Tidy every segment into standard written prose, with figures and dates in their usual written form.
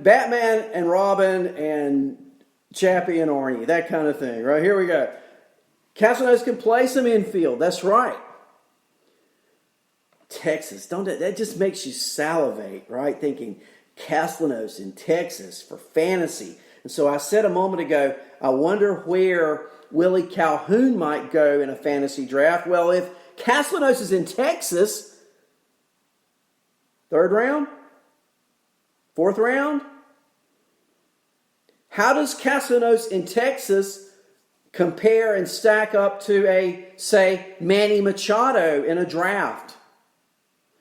Batman and Robin and Chappie and Arnie, that kind of thing, right? Here we go. Castellanos can play some infield. That's right. Texas, that just makes you salivate, right? Thinking Castellanos in Texas for fantasy. And so I said a moment ago, I wonder where Willie Calhoun might go in a fantasy draft. Well, if Castellanos is in Texas, third round, fourth round, how does Castellanos in Texas compare and stack up to say, Manny Machado in a draft?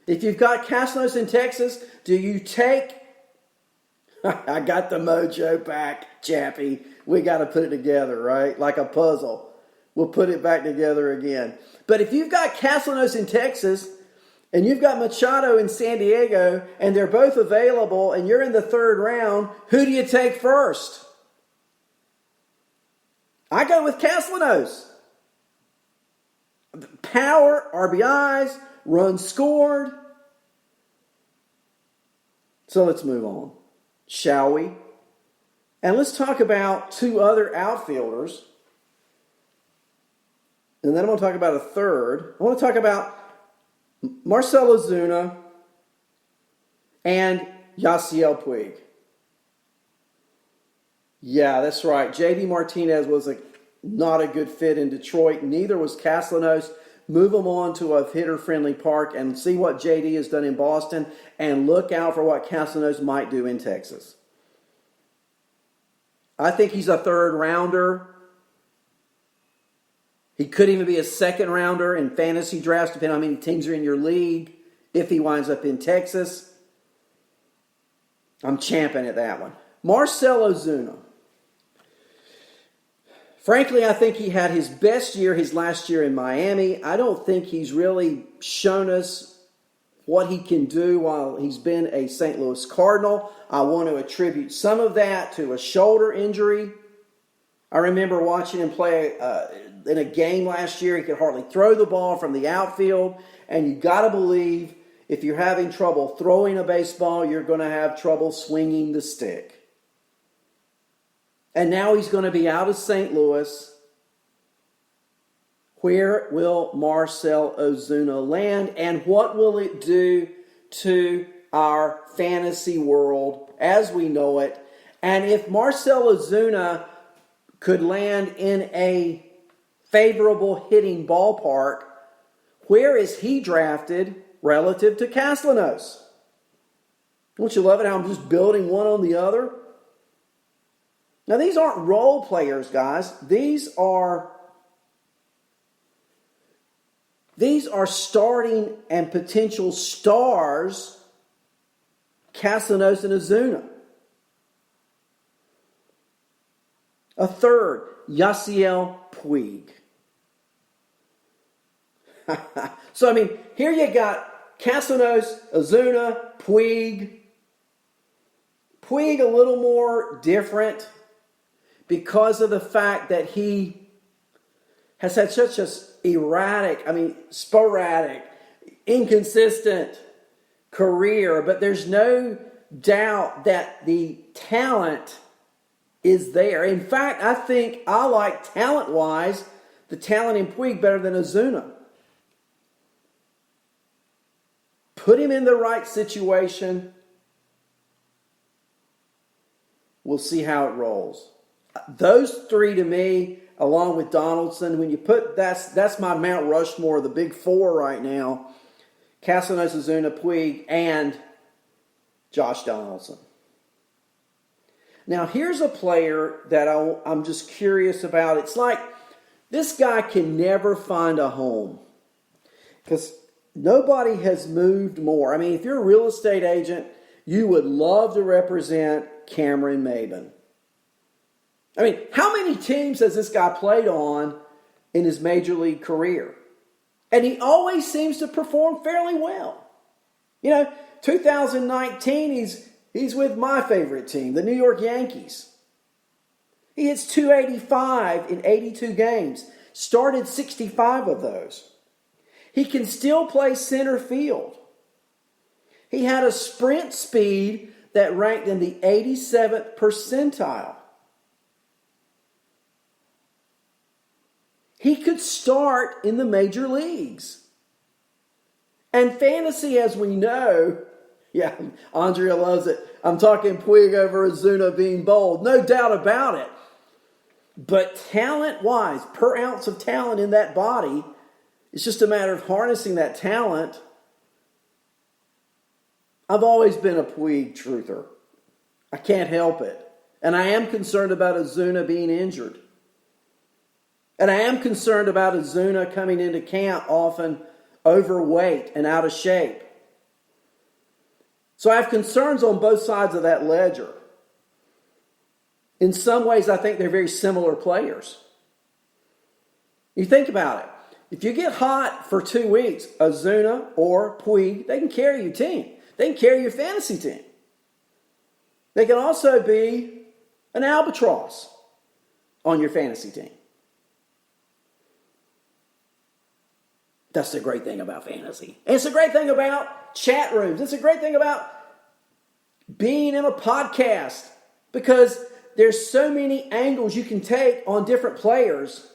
If you've got Castellanos in Texas, do you take... I got the mojo back, Chappie. We got to put it together, right? Like a puzzle. We'll put it back together again. But if you've got Castellanos in Texas and you've got Machado in San Diego and they're both available and you're in the third round, who do you take first? I go with Castellanos. Power, RBIs, runs scored. So let's move on, shall we? And let's talk about two other outfielders. And then I'm going to talk about a third. I want to talk about Marcell Ozuna and Yasiel Puig. Yeah, that's right. J.D. Martinez was not a good fit in Detroit. Neither was Castellanos. Move them on to a hitter-friendly park and see what J.D. has done in Boston and look out for what Castellanos might do in Texas. I think he's a third-rounder. He could even be a second-rounder in fantasy drafts, depending on how many teams are in your league, if he winds up in Texas. I'm champing at that one. Marcell Ozuna. Frankly, I think he had his best year his last year in Miami. I don't think he's really shown us what he can do while he's been a St. Louis Cardinal. I want to attribute some of that to a shoulder injury. I remember watching him play in a game last year. He could hardly throw the ball from the outfield. And you got to believe if you're having trouble throwing a baseball, you're going to have trouble swinging the stick. And now he's going to be out of St. Louis. Where will Marcell Ozuna land? And what will it do to our fantasy world as we know it? And if Marcell Ozuna could land in a favorable hitting ballpark, where is he drafted relative to Castellanos? Don't you love it how I'm just building one on the other? Now, these aren't role players, guys. These are starting and potential stars, Castellanos and Ozuna. A third, Yasiel Puig. So, here you got Castellanos, Ozuna, Puig. Puig a little more different because of the fact that he has had such a sporadic, inconsistent career. But there's no doubt that the talent is there. In fact, I think I like talent-wise the talent in Puig better than Ozuna. Put him in the right situation. We'll see how it rolls. Those three to me, along with Donaldson, when you put that's my Mount Rushmore, the big four right now. Castellanos, Ozuna, Puig, and Josh Donaldson. Now, here's a player that I'm just curious about. It's like this guy can never find a home because nobody has moved more. If you're a real estate agent, you would love to represent Cameron Maybin. How many teams has this guy played on in his major league career? And he always seems to perform fairly well. 2019, he's with my favorite team, the New York Yankees. He hits .285 in 82 games, started 65 of those. He can still play center field. He had a sprint speed that ranked in the 87th percentile. He could start in the major leagues. And fantasy, as we know, yeah, Andrea loves it. I'm talking Puig over Ozuna being bold. No doubt about it. But talent-wise, per ounce of talent in that body, it's just a matter of harnessing that talent. I've always been a Puig truther. I can't help it. And I am concerned about Ozuna being injured. And I am concerned about Ozuna coming into camp often overweight and out of shape. So I have concerns on both sides of that ledger. In some ways, I think they're very similar players. You think about it. If you get hot for 2 weeks, Ozuna or Puig, they can carry your team. They can carry your fantasy team. They can also be an albatross on your fantasy team. That's the great thing about fantasy. And it's a great thing about chat rooms. It's a great thing about being in a podcast, because there's so many angles you can take on different players.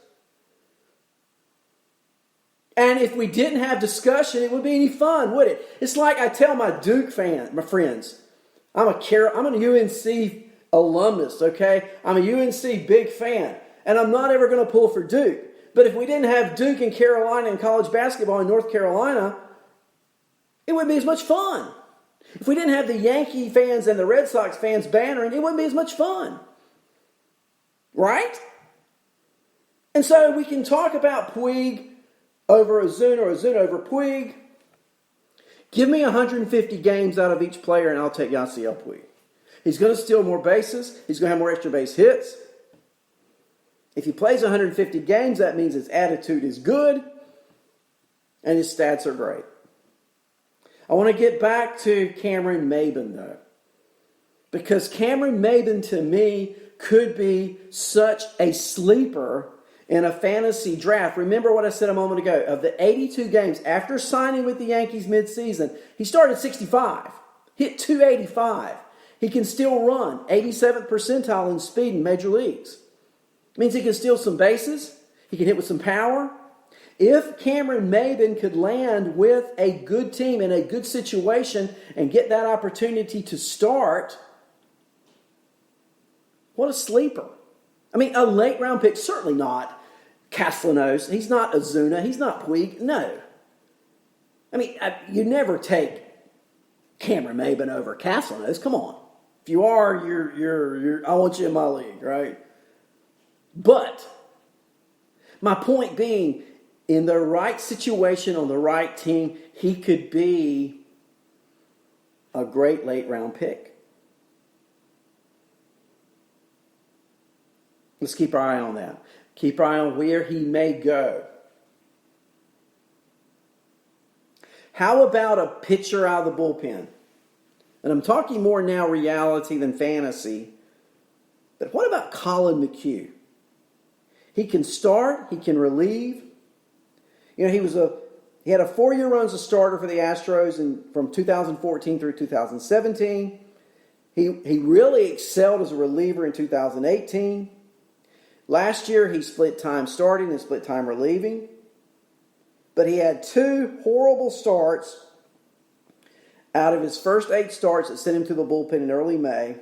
And if we didn't have discussion, it wouldn't be any fun, would it? It's like I tell my Duke my friends, I'm an UNC alumnus, okay? I'm a UNC big fan, and I'm not ever going to pull for Duke. But if we didn't have Duke and Carolina in college basketball in North Carolina, it wouldn't be as much fun. If we didn't have the Yankee fans and the Red Sox fans bannering, it wouldn't be as much fun. Right? And so we can talk about Puig over Ozuna or Ozuna over Puig. Give me 150 games out of each player and I'll take Yasiel Puig. He's going to steal more bases. He's going to have more extra base hits. If he plays 150 games, that means his attitude is good and his stats are great. I want to get back to Cameron Maybin, though, because Cameron Maybin, to me, could be such a sleeper in a fantasy draft. Remember what I said a moment ago. Of the 82 games after signing with the Yankees midseason, he started 65, hit 285. He can still run 87th percentile in speed in major leagues. Means he can steal some bases. He can hit with some power. If Cameron Maybin could land with a good team in a good situation and get that opportunity to start, what a sleeper. I mean, a late round pick, certainly not Castellanos. He's not Ozuna. He's not Puig. No. I mean, you never take Cameron Maybin over Castellanos. Come on. If you are, you're I want you in my league, right? But my point being, in the right situation on the right team, he could be a great late round pick. Let's keep our eye on that. Keep our eye on where he may go. How about a pitcher out of the bullpen? And I'm talking more now reality than fantasy. But what about Colin McHugh? He can start. He can relieve. You know, he had a 4-year run as a starter for the Astros from 2014 through 2017. He really excelled as a reliever in 2018. Last year, he split time starting and split time relieving. But he had 2 horrible starts out of his first 8 starts that sent him to the bullpen in early May.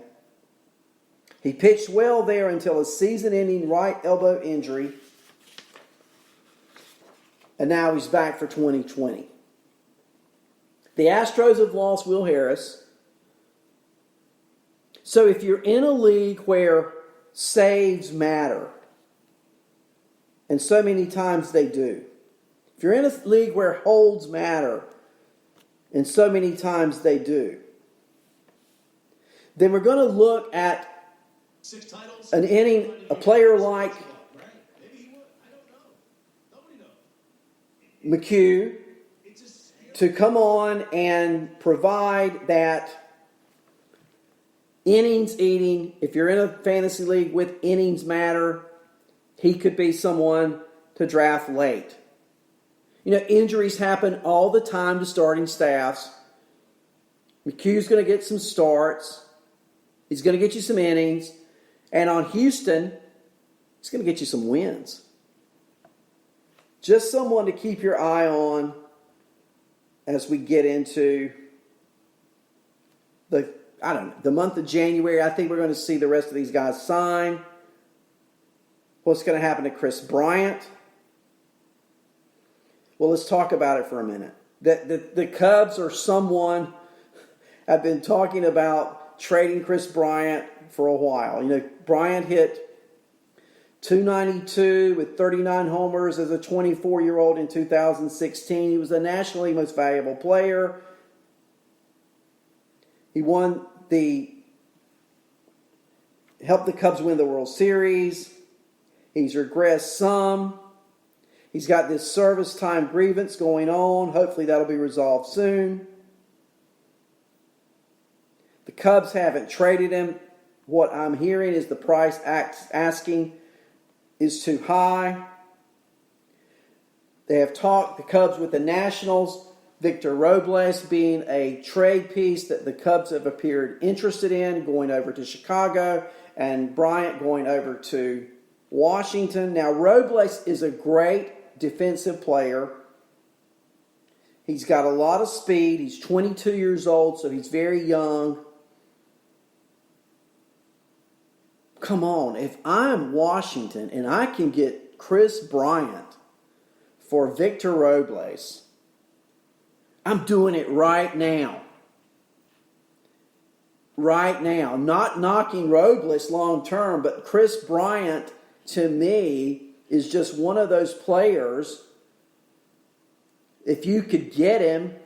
He pitched well there until a season-ending right elbow injury. And now he's back for 2020. The Astros have lost Will Harris. So if you're in a league where saves matter, and so many times they do. If you're in a league where holds matter, and so many times they do, then we're going to look at an inning, a player like McHugh to come on and provide that innings eating. If you're in a fantasy league with innings matter, he could be someone to draft late. You know, injuries happen all the time to starting staffs. McHugh's going to get some starts. He's going to get you some innings. And on Houston, he's going to get you some wins. Just someone to keep your eye on as we get into the month of January. I think we're going to see the rest of these guys sign. What's going to happen to Chris Bryant? Well, let's talk about it for a minute. The Cubs are someone I've been talking about trading Chris Bryant for a while. You know, Bryant hit .292 with 39 homers as a 24-year-old in 2016. He was the National League Most Valuable Player. He helped the Cubs win the World Series. He's regressed some. He's got this service time grievance going on. Hopefully that'll be resolved soon. The Cubs haven't traded him. What I'm hearing is the price asking is too high. They have talked, the Cubs, with the Nationals. Victor Robles being a trade piece that the Cubs have appeared interested in, going over to Chicago, and Bryant going over to Washington. Now, Robles is a great defensive player. He's got a lot of speed. He's 22 years old, so he's very young. Come on, if I'm Washington and I can get Chris Bryant for Victor Robles, I'm doing it right now. Right now. Not knocking Robles long term, but Chris Bryant, to me, is just one of those players. If you could get him,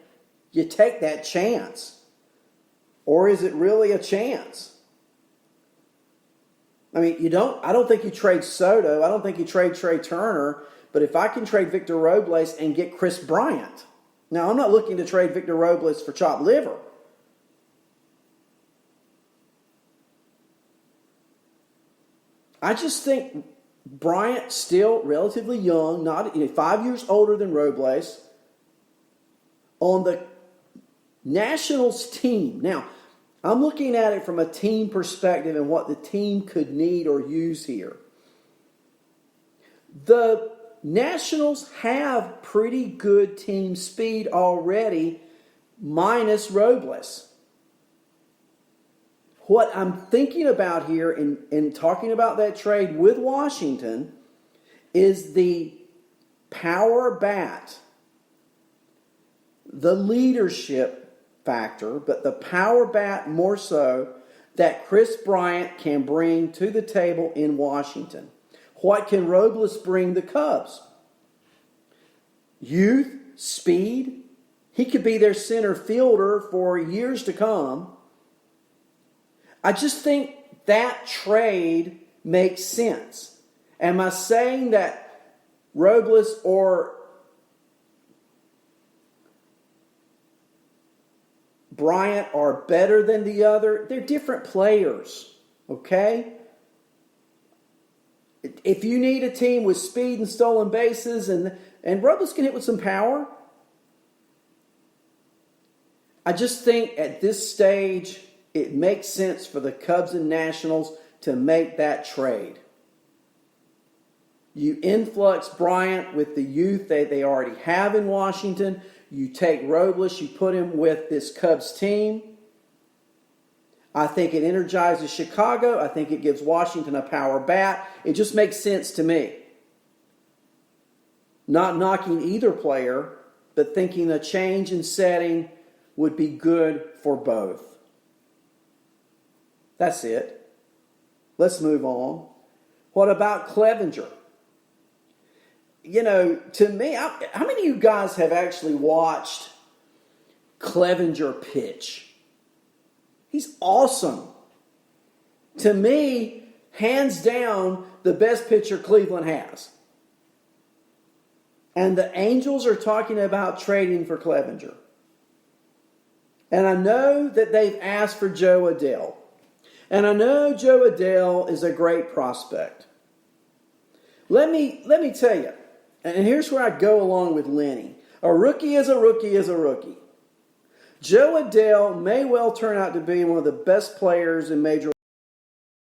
you take that chance. Or is it really a chance? I mean, I don't think you trade Soto. I don't think you trade Trey Turner. But if I can trade Victor Robles and get Chris Bryant. Now, I'm not looking to trade Victor Robles for chopped liver. I just think Bryant, still relatively young, not 5 years older than Robles, on the Nationals team. Now, I'm looking at it from a team perspective and what the team could need or use here. The Nationals have pretty good team speed already, minus Robles. What I'm thinking about here in talking about that trade with Washington is the power bat, the leadership factor, but the power bat more so that Chris Bryant can bring to the table in Washington. What can Robles bring the Cubs? Youth, speed. He could be their center fielder for years to come. I just think that trade makes sense. Am I saying that Robles or Bryant are better than the other? They're different players, okay? If you need a team with speed and stolen bases, and Robles can hit with some power, I just think at this stage it makes sense for the Cubs and Nationals to make that trade. You influx Bryant with the youth that they already have in Washington. You take Robles, you put him with this Cubs team. I think it energizes Chicago. I think it gives Washington a power bat. It just makes sense to me. Not knocking either player, but thinking a change in setting would be good for both. That's it. Let's move on. What about Clevenger? To me, how many of you guys have actually watched Clevenger pitch? He's awesome. To me, hands down, the best pitcher Cleveland has. And the Angels are talking about trading for Clevenger. And I know that they've asked for Joe Adele. And I know Joe Adele is a great prospect. Let me tell you, and here's where I go along with Lenny. A rookie is a rookie is a rookie. Joe Adele may well turn out to be one of the best players in Major